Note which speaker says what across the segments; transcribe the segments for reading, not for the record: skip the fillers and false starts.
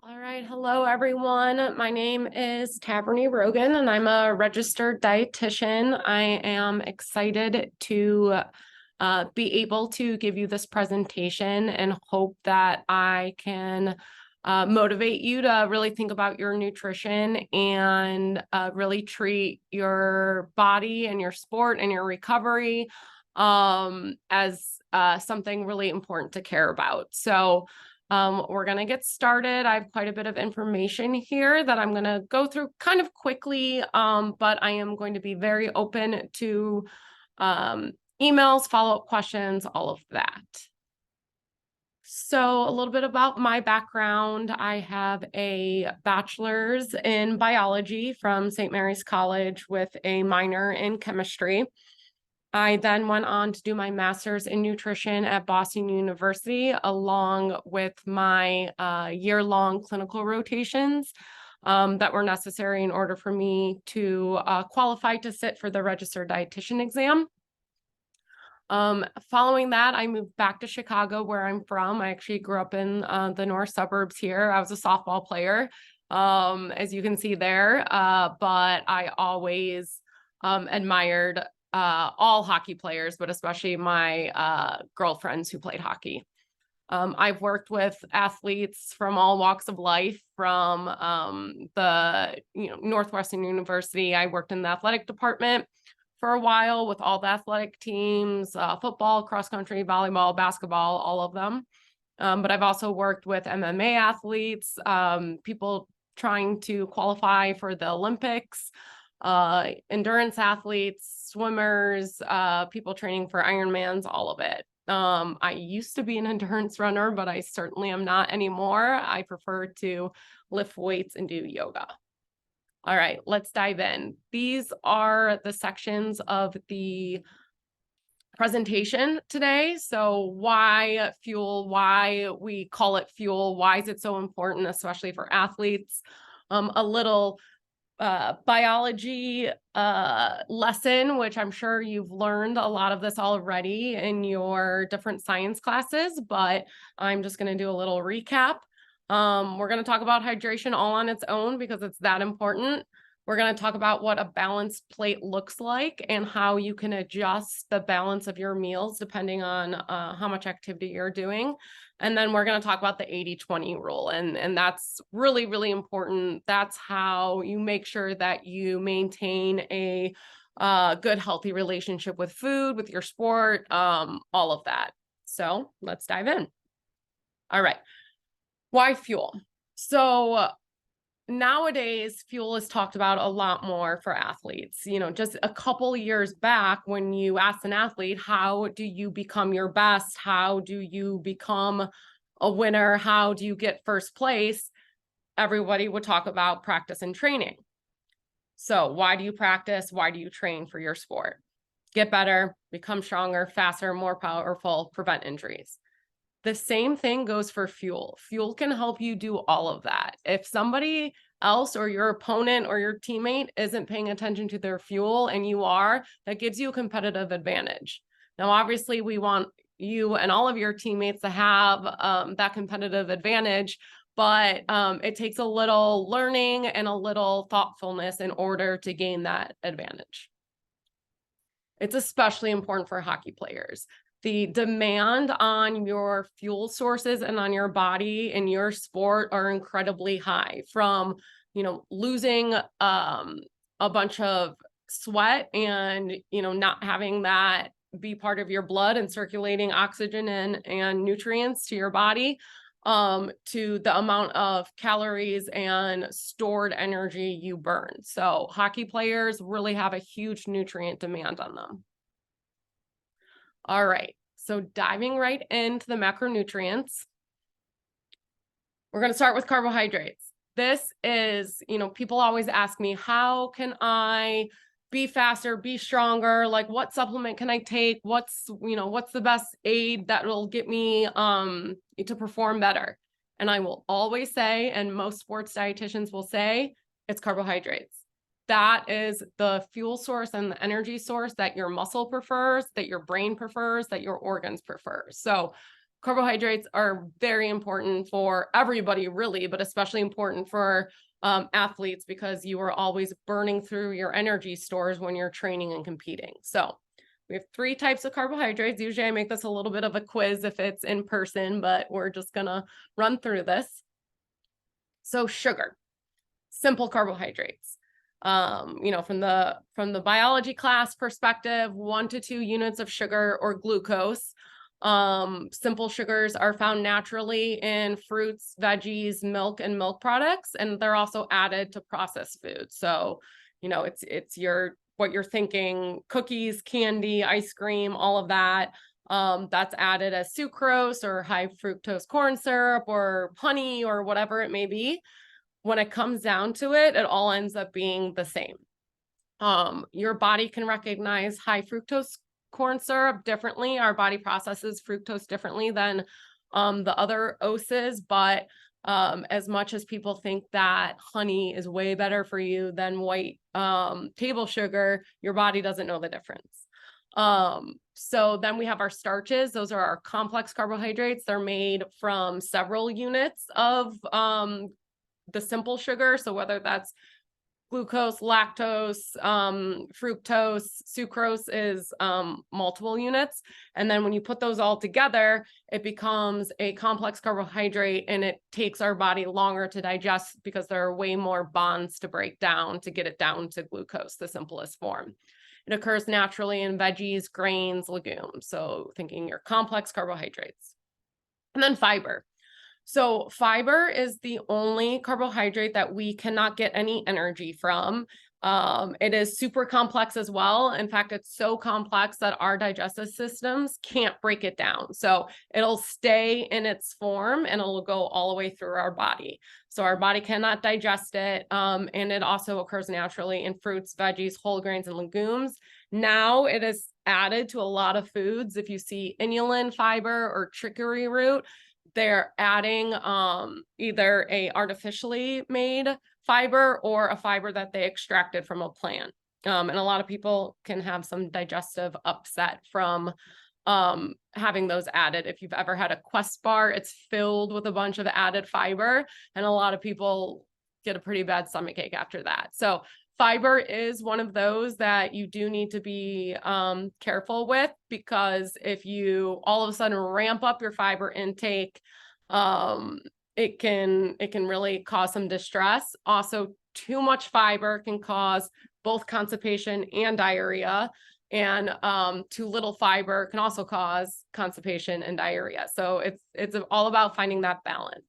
Speaker 1: All right. Hello, everyone. My name is Taverny Rogan, and I'm a registered dietitian. I am excited to be able to give you this presentation and hope that I can motivate you to really think about your nutrition and really treat your body and your sport and your recovery as something really important to care about. So, we're going to get started. I have quite a bit of information here that I'm going to go through kind of quickly, but I am going to be very open to emails, follow-up questions, all of that. So a little bit about my background. I have a bachelor's in biology from St. Mary's College with a minor in chemistry. I then went on to do my master's in nutrition at Boston University, along with my year-long clinical rotations that were necessary in order for me to qualify to sit for the registered dietitian exam. Following that, I moved back to Chicago, where I'm from. I actually grew up in the north suburbs here. I was a softball player, as you can see there, but I always admired all hockey players, but especially my girlfriends who played hockey. I've worked with athletes from all walks of life, from the Northwestern University. I worked in the athletic department for a while with all the athletic teams, football, cross country, volleyball, basketball, all of them. But I've also worked with MMA athletes, people trying to qualify for the Olympics, endurance athletes, swimmers, people training for Ironmans, all of it. I used to be an endurance runner, but I certainly am not anymore. I prefer to lift weights and do yoga. All right, let's dive in. These are the sections of the presentation today. So why fuel, why we call it fuel, why is it so important, especially for athletes? A little biology lesson, which I'm sure you've learned a lot of this already in your different science classes, but I'm just going to do a little recap. We're going to talk about hydration all on its own because it's that important. We're going to talk about what a balanced plate looks like and how you can adjust the balance of your meals depending on how much activity you're doing. And then we're going to talk about the 80-20 rule. And that's really, really important. That's how you make sure that you maintain a good, healthy relationship with food, with your sport, all of that. So let's dive in. All right. Why fuel? So nowadays, fuel is talked about a lot more for athletes. Just a couple years back, when you asked an athlete, how do you become your best? How do you become a winner? How do you get first place? Everybody would talk about practice and training. So why do you practice? Why do you train for your sport? Get better, become stronger, faster, more powerful, prevent injuries. The same thing goes for fuel. Fuel can help you do all of that. If somebody else or your opponent or your teammate isn't paying attention to their fuel and you are, that gives you a competitive advantage. Now, obviously, we want you and all of your teammates to have that competitive advantage, but it takes a little learning and a little thoughtfulness in order to gain that advantage. It's especially important for hockey players. The demand on your fuel sources and on your body in your sport are incredibly high, from losing a bunch of sweat and not having that be part of your blood and circulating oxygen and nutrients to your body, to the amount of calories and stored energy you burn. So hockey players really have a huge nutrient demand on them. All right, so diving right into the macronutrients, we're going to start with carbohydrates. This is, people always ask me, how can I be faster, be stronger? Like, what supplement can I take? What's the best aid that will get me to perform better? And I will always say, and most sports dietitians will say, it's carbohydrates. That is the fuel source and the energy source that your muscle prefers, that your brain prefers, that your organs prefer. So carbohydrates are very important for everybody really, but especially important for athletes because you are always burning through your energy stores when you're training and competing. So we have 3 types of carbohydrates. Usually I make this a little bit of a quiz if it's in person, but we're just gonna run through this. So sugar, simple carbohydrates. From the biology class perspective, 1 to 2 units of sugar or glucose. Simple sugars are found naturally in fruits, veggies, milk, and milk products, and they're also added to processed foods. So, it's what you're thinking, cookies, candy, ice cream, all of that. That's added as sucrose or high fructose corn syrup or honey or whatever it may be. When it comes down to it, it all ends up being the same. Your body can recognize high fructose corn syrup differently. Our body processes fructose differently than the other OSAs, but as much as people think that honey is way better for you than white table sugar, your body doesn't know the difference. So then we have our starches. Those are our complex carbohydrates. They're made from several units of the simple sugar. So whether that's glucose, lactose, fructose, sucrose is multiple units. And then when you put those all together, it becomes a complex carbohydrate, and it takes our body longer to digest because there are way more bonds to break down to get it down to glucose, the simplest form. It occurs naturally in veggies, grains, legumes. So thinking your complex carbohydrates. And then fiber. So fiber is the only carbohydrate that we cannot get any energy from. It is super complex as well. In fact, it's so complex that our digestive systems can't break it down. So it'll stay in its form and it'll go all the way through our body. So our body cannot digest it. And it also occurs naturally in fruits, veggies, whole grains, and legumes. Now it is added to a lot of foods. If you see inulin fiber or chicory root, they're adding either a artificially made fiber or a fiber that they extracted from a plant. And a lot of people can have some digestive upset from having those added. If you've ever had a Quest bar, it's filled with a bunch of added fiber, and a lot of people get a pretty bad stomachache after that. So fiber is one of those that you do need to be careful with, because if you all of a sudden ramp up your fiber intake, it can really cause some distress. Also, too much fiber can cause both constipation and diarrhea, and too little fiber can also cause constipation and diarrhea. So it's all about finding that balance.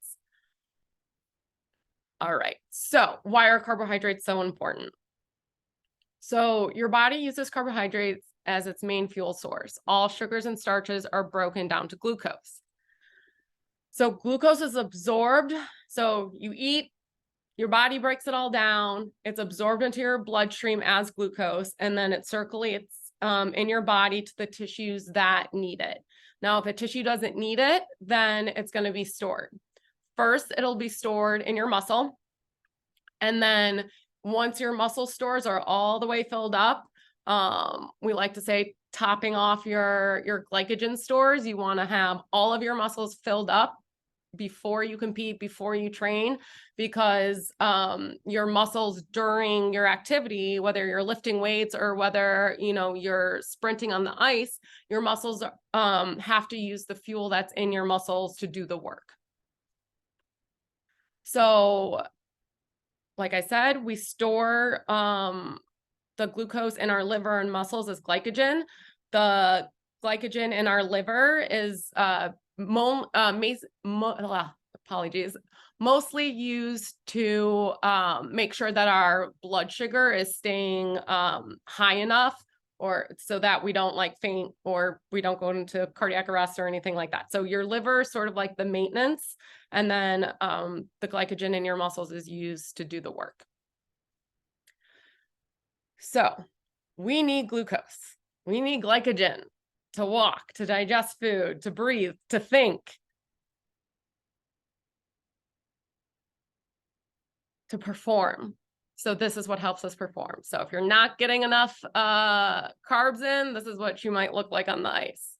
Speaker 1: All right, so why are carbohydrates so important? So your body uses carbohydrates as its main fuel source. All sugars and starches are broken down to glucose. So glucose is absorbed. So you eat, your body breaks it all down. It's absorbed into your bloodstream as glucose, and then it circulates in your body to the tissues that need it. Now, if a tissue doesn't need it, then it's going to be stored. First, it'll be stored in your muscle. And then once your muscle stores are all the way filled up, we like to say topping off your glycogen stores. You want to have all of your muscles filled up before you compete, before you train, because your muscles during your activity, whether you're lifting weights or whether you're sprinting on the ice, your muscles have to use the fuel that's in your muscles to do the work. So like I said, we store the glucose in our liver and muscles as glycogen. The glycogen in our liver is mostly used to make sure that our blood sugar is staying high enough, or so that we don't faint or we don't go into cardiac arrest or anything like that. So your liver is sort of like the maintenance, and then the glycogen in your muscles is used to do the work. So we need glucose. We need glycogen to walk, to digest food, to breathe, to think, to perform. So this is what helps us perform. So if you're not getting enough carbs in, this is what you might look like on the ice.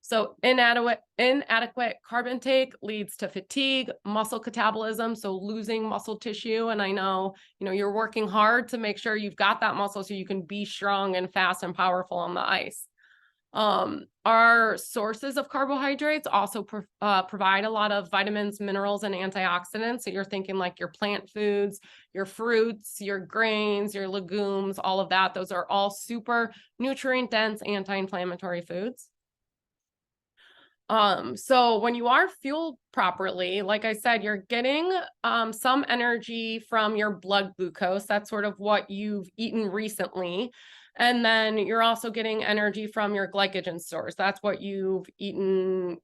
Speaker 1: So inadequate carb intake leads to fatigue, muscle catabolism, so losing muscle tissue. And I know, you're working hard to make sure you've got that muscle so you can be strong and fast and powerful on the ice. Our sources of carbohydrates also provide a lot of vitamins, minerals, and antioxidants. So you're thinking like your plant foods, your fruits, your grains, your legumes, all of that. Those are all super nutrient dense, anti-inflammatory foods. So when you are fueled properly, like I said, you're getting some energy from your blood glucose. That's sort of what you've eaten recently. And then you're also getting energy from your glycogen stores. That's what you've eaten,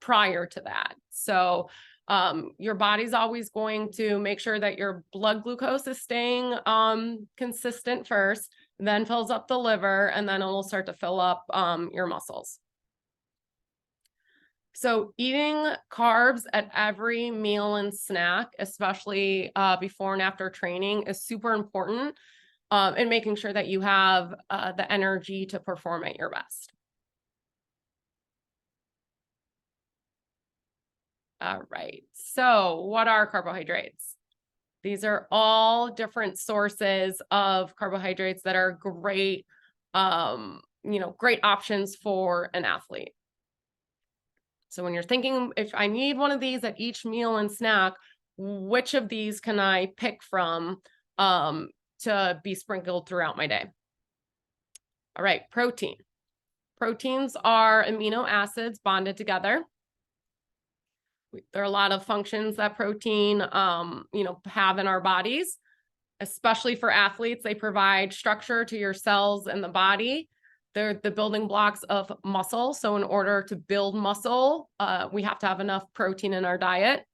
Speaker 1: prior to that. So your body's always going to make sure that your blood glucose is staying consistent first, then fills up the liver, and then it will start to fill up your muscles. So eating carbs at every meal and snack, especially before and after training, is super important in making sure that you have the energy to perform at your best. All right, so what are carbohydrates? These are all different sources of carbohydrates that are great, great options for an athlete. So when you're thinking, if I need one of these at each meal and snack, which of these can I pick from to be sprinkled throughout my day? All right, protein. Proteins are amino acids bonded together. There are a lot of functions that protein, have in our bodies, especially for athletes. They provide structure to your cells in the body. They're the building blocks of muscle. So in order to build muscle, we have to have enough protein in our diet.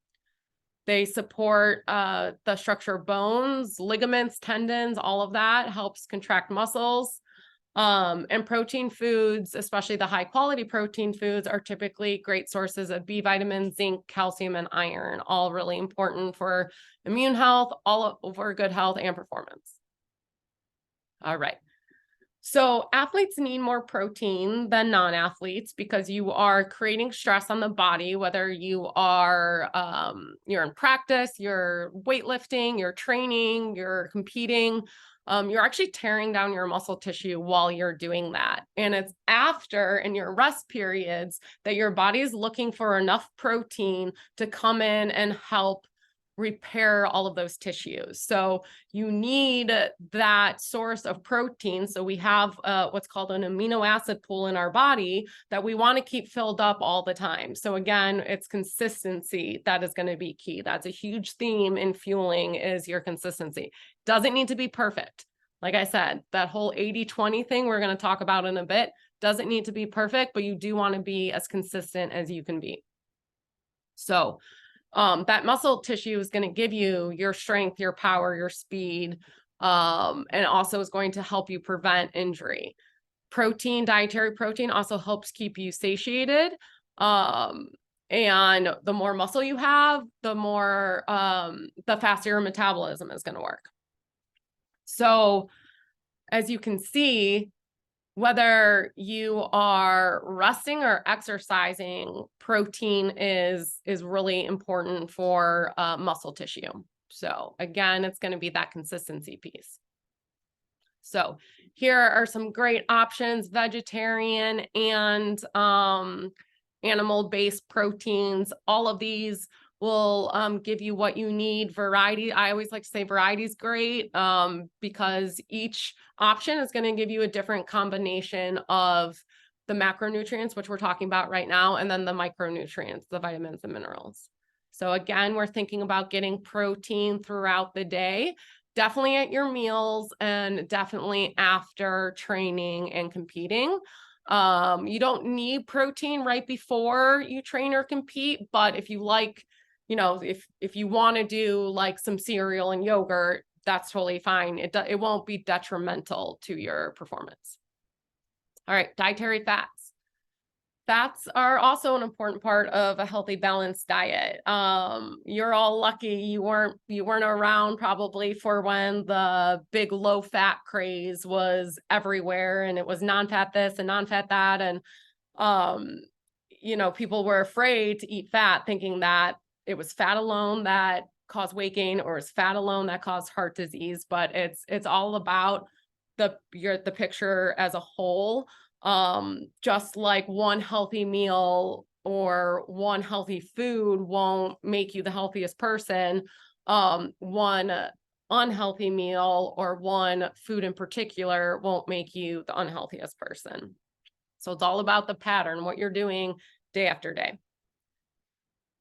Speaker 1: They support the structure of bones, ligaments, tendons, all of that helps contract muscles. And protein foods, especially the high quality protein foods, are typically great sources of B vitamins, zinc, calcium, and iron, all really important for immune health, all over good health and performance. All right. So athletes need more protein than non-athletes because you are creating stress on the body, whether you are, you're in practice, you're weightlifting, you're training, you're competing. You're actually tearing down your muscle tissue while you're doing that. And it's after in your rest periods that your body is looking for enough protein to come in and help repair all of those tissues. So you need that source of protein. So we have what's called an amino acid pool in our body that we want to keep filled up all the time. So again, it's consistency that is going to be key. That's a huge theme in fueling, is your consistency. Doesn't need to be perfect. Like I said, that whole 80-20 thing we're going to talk about in a bit doesn't need to be perfect, but you do want to be as consistent as you can be. So that muscle tissue is going to give you your strength, your power, your speed, and also is going to help you prevent injury. Protein, dietary protein, also helps keep you satiated. And the more muscle you have, the more, the faster your metabolism is going to work. So as you can see, whether you are resting or exercising, protein is really important for muscle tissue. So again, it's going to be that consistency piece. So here are some great options: vegetarian and animal-based proteins. All of these will give you what you need. Variety, I always like to say variety is great because each option is going to give you a different combination of the macronutrients, which we're talking about right now, and then the micronutrients, the vitamins and minerals. So again, we're thinking about getting protein throughout the day, definitely at your meals and definitely after training and competing. You don't need protein right before you train or compete, but if you like, if you want to do like some cereal and yogurt, that's totally fine. It won't be detrimental to your performance. All right, dietary fats. Fats are also an important part of a healthy, balanced diet. You're all lucky you weren't around probably for when the big low fat craze was everywhere, and it was non-fat this and non-fat that, and Um, people were afraid to eat fat, thinking that it was fat alone that caused weight gain, or it's fat alone that caused heart disease. But it's all about the picture as a whole. Just like one healthy meal or one healthy food won't make you the healthiest person, one unhealthy meal or one food in particular won't make you the unhealthiest person. So it's all about the pattern, what you're doing day after day.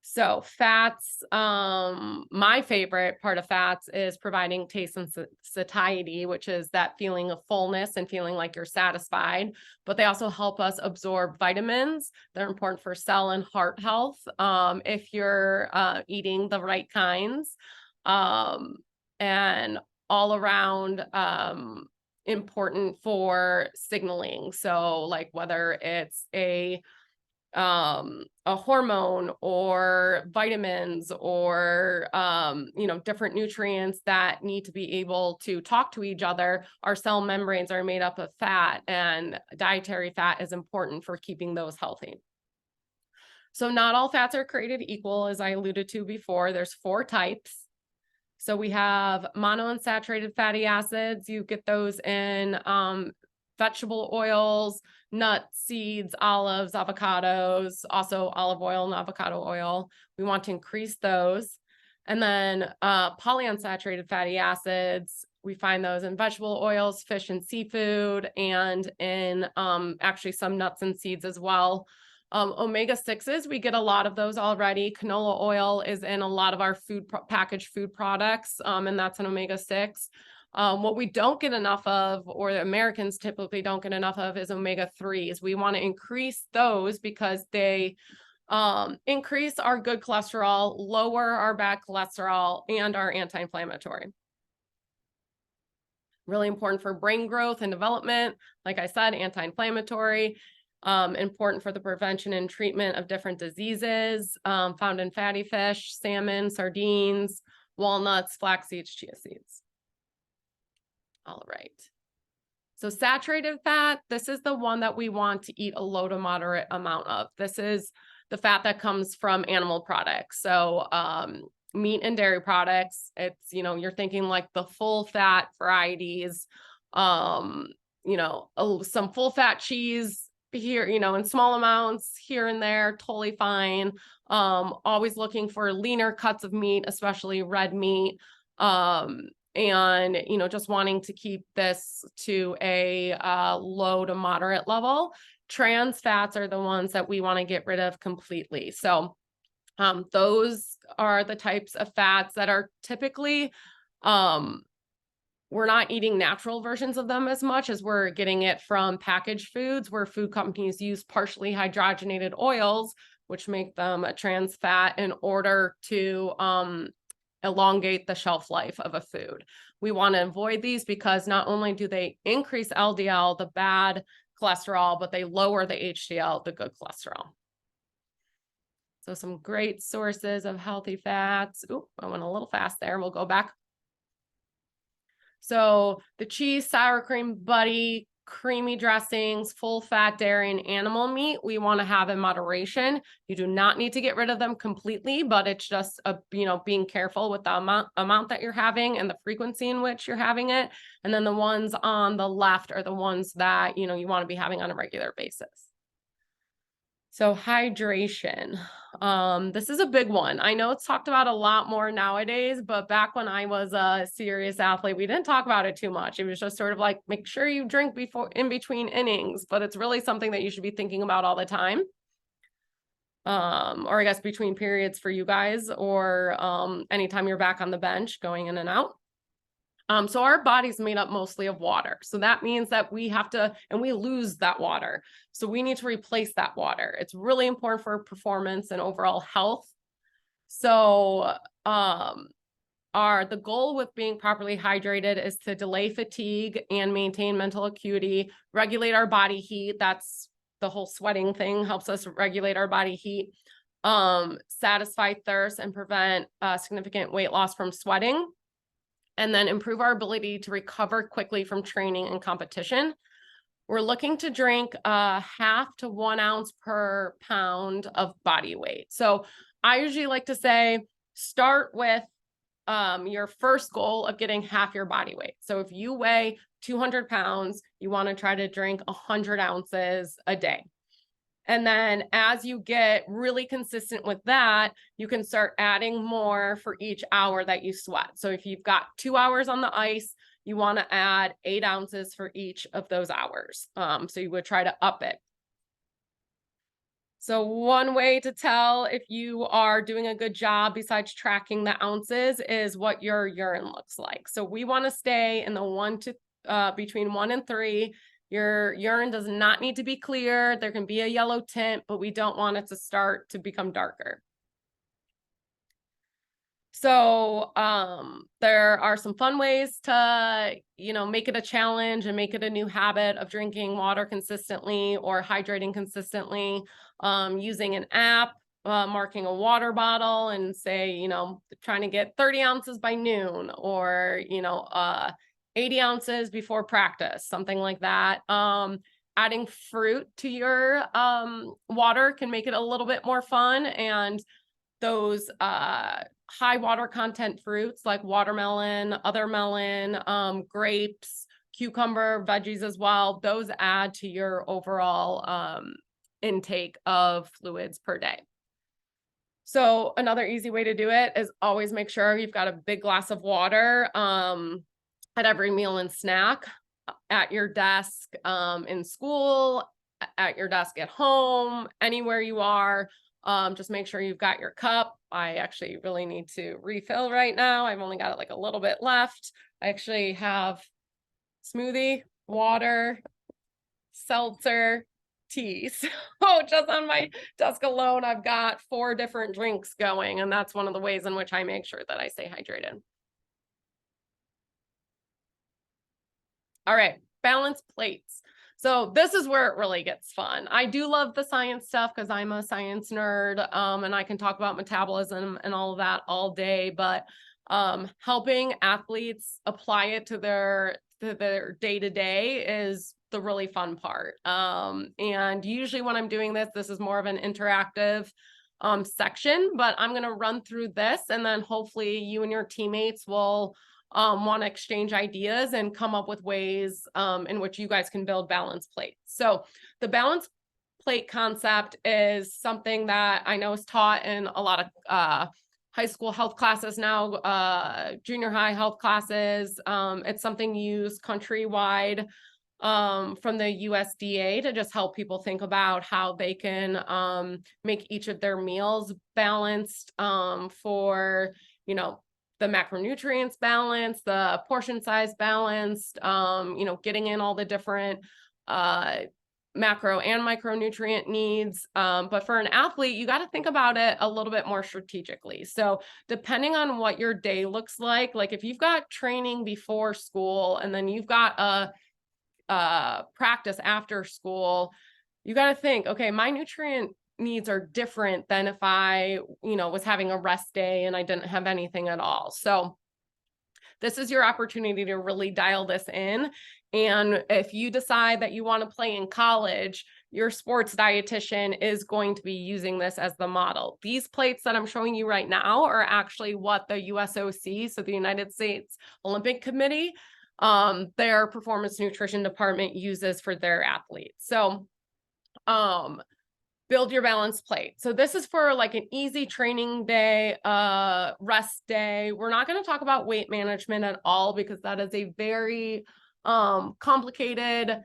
Speaker 1: So fats, my favorite part of fats is providing taste and satiety, which is that feeling of fullness and feeling like you're satisfied. But they also help us absorb vitamins. They're important for cell and heart health, if you're eating the right kinds. And all around important for signaling. So like whether it's a hormone or vitamins or different nutrients that need to be able to talk to each other, our cell membranes are made up of fat, and dietary fat is important for keeping those healthy. So not all fats are created equal, as I alluded to before. There's 4 types. So we have monounsaturated fatty acids. You get those in vegetable oils, nuts, seeds, olives, avocados, also olive oil and avocado oil. We want to increase those. And then polyunsaturated fatty acids, we find those in vegetable oils, fish and seafood, and in actually some nuts and seeds as well. Omega-6s, we get a lot of those already. Canola oil is in a lot of our packaged food products, and that's an omega-6. What we don't get enough of, or Americans typically don't get enough of, is omega-3s. We want to increase those because they increase our good cholesterol, lower our bad cholesterol, and are anti-inflammatory. Really important for brain growth and development. Like I said, anti-inflammatory. Important for the prevention and treatment of different diseases found in fatty fish, salmon, sardines, walnuts, flax seeds, chia seeds. All right. So saturated fat, this is the one that we want to eat a low to moderate amount of. This is the fat that comes from animal products. So meat and dairy products, it's, you're thinking like the full fat varieties, some full fat cheese here, in small amounts here and there, totally fine. Always looking for leaner cuts of meat, especially red meat. And, just wanting to keep this to a low to moderate level. Trans fats are the ones that we want to get rid of completely. So those are the types of fats that are typically, we're not eating natural versions of them as much as we're getting it from packaged foods, where food companies use partially hydrogenated oils, which make them a trans fat in order to elongate the shelf life of a food. We want to avoid these because not only do they increase LDL, the bad cholesterol, but they lower the HDL, the good cholesterol. So some great sources of healthy fats. Oop, I went a little fast there. We'll go back. So the cheese, sour cream, butter, creamy dressings, full fat dairy, and animal meat, we want to have in moderation. You do not need to get rid of them completely, but it's just being careful with the amount that you're having and the frequency in which you're having it. And then the ones on the left are the ones that you want to be having on a regular basis. So hydration. This is a big one. I know it's talked about a lot more nowadays, but back when I was a serious athlete, we didn't talk about it too much. It was just sort of like, make sure you drink in between innings, but it's really something that you should be thinking about all the time. Or I guess between periods for you guys, or anytime you're back on the bench going in and out. So our body's made up mostly of water. So that means that we have to, and we lose that water. So we need to replace that water. It's really important for performance and overall health. So the goal with being properly hydrated is to delay fatigue and maintain mental acuity, regulate our body heat. That's the whole sweating thing, helps us regulate our body heat, satisfy thirst, and prevent significant weight loss from sweating. And then improve our ability to recover quickly from training and competition. we're looking to drink 1/2 to 1 ounce per pound of body weight. So I usually like to say, start with your first goal of getting half your body weight. So if you weigh 200 pounds, you want to try to drink 100 ounces a day. And then as you get really consistent with that, you can start adding more for each hour that you sweat. So if you've got 2 hours on the ice, you want to add 8 ounces for each of those hours. So you would try to up it. So one way to tell if you are doing a good job besides tracking the ounces is what your urine looks like. So we want to stay in the between 1 and 3. Your urine does not need to be clear. There can be a yellow tint, but we don't want it to start to become darker. So there are some fun ways to, make it a challenge and make it a new habit of drinking water consistently or hydrating consistently, using an app, marking a water bottle and say, trying to get 30 ounces by noon or, 80 ounces before practice, something like that. Adding fruit to your water can make it a little bit more fun, and those high water content fruits like watermelon, other melon, grapes, cucumber, veggies as well, those add to your overall intake of fluids per day. So another easy way to do it is always make sure you've got a big glass of water at every meal and snack, at your desk in school, at your desk at home, anywhere you are. Just make sure you've got your cup. I actually really need to refill right now. I've only got like a little bit left. I actually have smoothie, water, seltzer, tea. So just on my desk alone, I've got 4 different drinks going, and that's one of the ways in which I make sure that I stay hydrated. All right, balance plates. So this is where it really gets fun. I do love the science stuff because I'm a science nerd, and I can talk about metabolism and all of that all day, but helping athletes apply it to their day-to-day is the really fun part. And usually when I'm doing this is more of an interactive section, but I'm going to run through this, and then hopefully you and your teammates will want to exchange ideas and come up with ways in which you guys can build balance plates. So the balance plate concept is something that I know is taught in a lot of high school health classes now, junior high health classes. It's something used countrywide from the USDA to just help people think about how they can make each of their meals balanced for, the macronutrients balanced, the portion size balanced, getting in all the different macro and micronutrient needs. But for an athlete, you got to think about it a little bit more strategically. So depending on what your day looks like if you've got training before school and then you've got a practice after school, you got to think, okay, my nutrient needs are different than if I, was having a rest day and I didn't have anything at all. So this is your opportunity to really dial this in. And if you decide that you want to play in college, your sports dietitian is going to be using this as the model. These plates that I'm showing you right now are actually what the USOC, so the United States Olympic Committee, their performance nutrition department uses for their athletes. So, build your balance plate. So this is for like an easy training day, rest day. We're not going to talk about weight management at all because that is a very complicated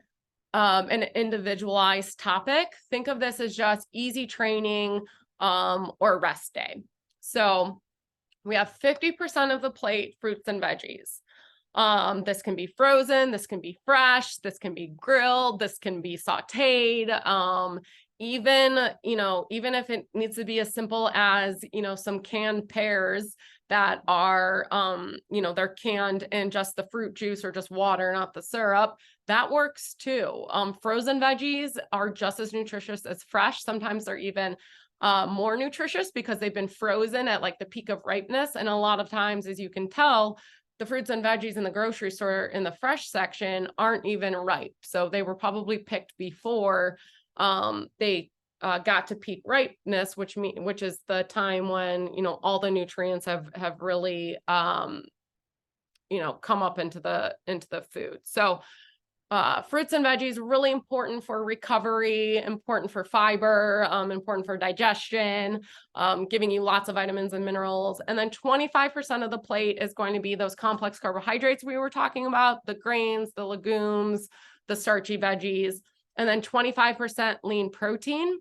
Speaker 1: and individualized topic. Think of this as just easy training or rest day. So we have 50% of the plate, fruits and veggies. This can be frozen, this can be fresh, this can be grilled, this can be sauteed. Even if it needs to be as simple as, some canned pears that are, they're canned in just the fruit juice or just water, not the syrup, that works too. Frozen veggies are just as nutritious as fresh. Sometimes they're even more nutritious because they've been frozen at like the peak of ripeness. And a lot of times, as you can tell, the fruits and veggies in the grocery store in the fresh section aren't even ripe. So they were probably picked before they got to peak ripeness, which is the time when, all the nutrients have really, come up into the food. So fruits and veggies, really important for recovery, important for fiber, important for digestion, giving you lots of vitamins and minerals. And then 25% of the plate is going to be those complex carbohydrates we were talking about, the grains, the legumes, the starchy veggies, and then 25% lean protein.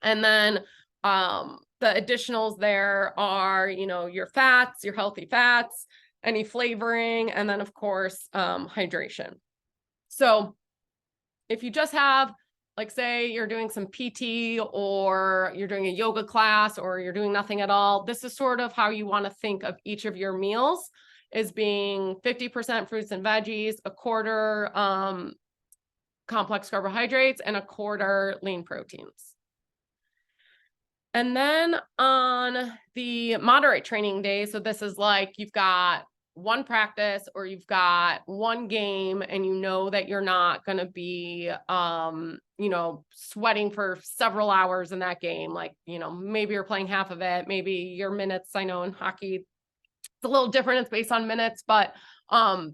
Speaker 1: And then the additionals there are, your fats, your healthy fats, any flavoring, and then of course, hydration. So if you just have, like, say you're doing some PT or you're doing a yoga class or you're doing nothing at all, this is sort of how you want to think of each of your meals, as being 50% fruits and veggies, a quarter complex carbohydrates, and a quarter lean proteins. And then on the moderate training day, so this is like you've got one practice or you've got one game and you know that you're not going to be, sweating for several hours in that game. Like, maybe you're playing half of it, maybe your minutes, I know in hockey, it's a little different. It's based on minutes, but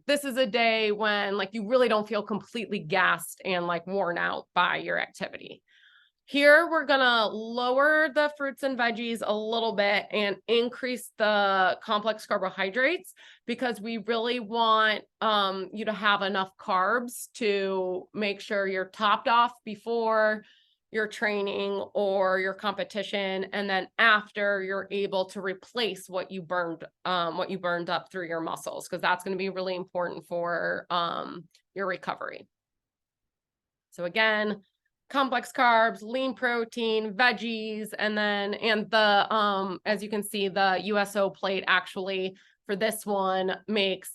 Speaker 1: this is a day when like you really don't feel completely gassed and like worn out by your activity. Here, we're gonna lower the fruits and veggies a little bit and increase the complex carbohydrates, because we really want you to have enough carbs to make sure you're topped off before your training or your competition, and then after you're able to replace what you burned up through your muscles, because that's going to be really important for your recovery. So again, complex carbs, lean protein, veggies, and the as you can see, the USO plate actually for this one makes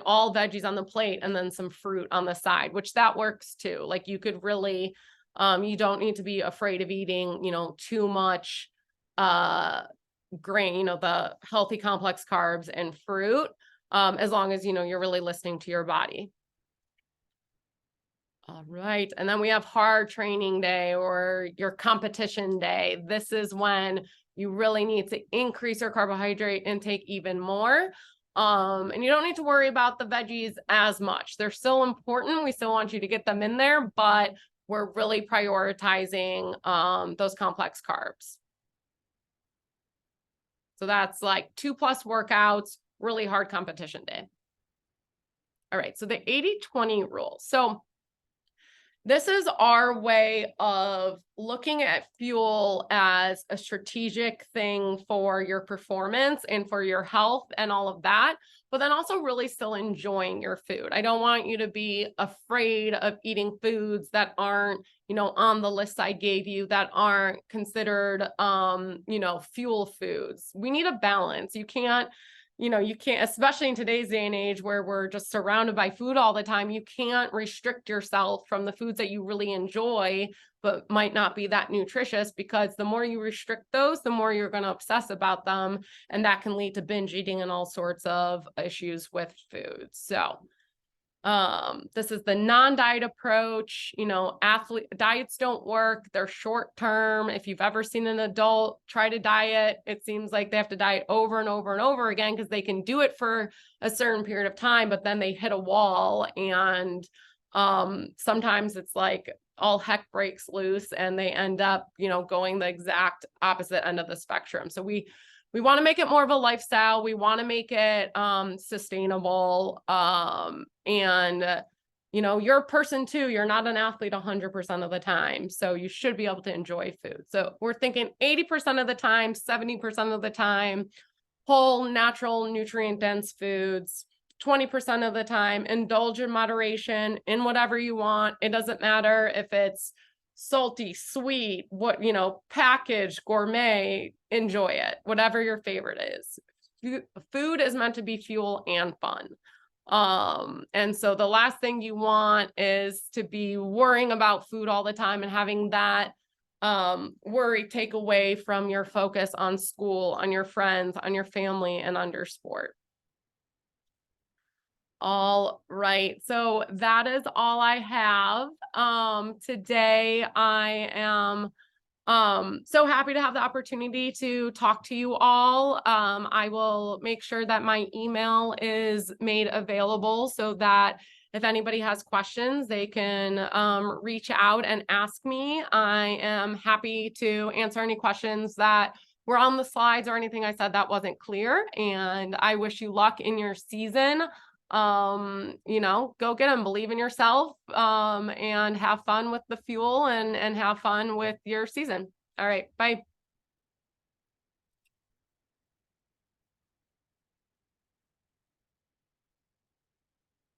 Speaker 1: all veggies on the plate and then some fruit on the side, which that works too. Like you could really, you don't need to be afraid of eating, too much grain, the healthy complex carbs and fruit, as long as, you're really listening to your body. All right. And then we have hard training day or your competition day. This is when you really need to increase your carbohydrate intake even more. And you don't need to worry about the veggies as much. They're still important. We still want you to get them in there, but we're really prioritizing those complex carbs. So that's like 2+ workouts, really hard competition day. All right. So the 80-20 rule. So this is our way of looking at fuel as a strategic thing for your performance and for your health and all of that, but then also really still enjoying your food. I don't want you to be afraid of eating foods that aren't, on the list I gave you, that aren't considered, fuel foods. We need a balance. You can't, especially in today's day and age where we're just surrounded by food all the time, you can't restrict yourself from the foods that you really enjoy, but might not be that nutritious, because the more you restrict those, the more you're going to obsess about them. And that can lead to binge eating and all sorts of issues with food. So this is the non-diet approach. Diets don't work. They're short term. If you've ever seen an adult try to diet, it seems like they have to diet over and over and over again, because they can do it for a certain period of time, but then they hit a wall, and sometimes it's like all heck breaks loose and they end up, going the exact opposite end of the spectrum. So we want to make it more of a lifestyle. We want to make it sustainable. And you're a person too. You're not an athlete 100% of the time. So you should be able to enjoy food. So we're thinking 80% of the time, 70% of the time, whole, natural, nutrient-dense foods. 20% of the time, indulge in moderation in whatever you want. It doesn't matter if it's salty, sweet, packaged, gourmet, enjoy it, whatever your favorite is. Food is meant to be fuel and fun. And so the last thing you want is to be worrying about food all the time and having that worry take away from your focus on school, on your friends, on your family, and on your sport. All right. So that is all I have. Today I am so happy to have the opportunity to talk to you all. I will make sure that my email is made available so that if anybody has questions, they can reach out and ask me. I am happy to answer any questions that were on the slides or anything I said that wasn't clear. And I wish you luck in your season. Go get them, believe in yourself, and have fun with the fuel and have fun with your season. All right, bye.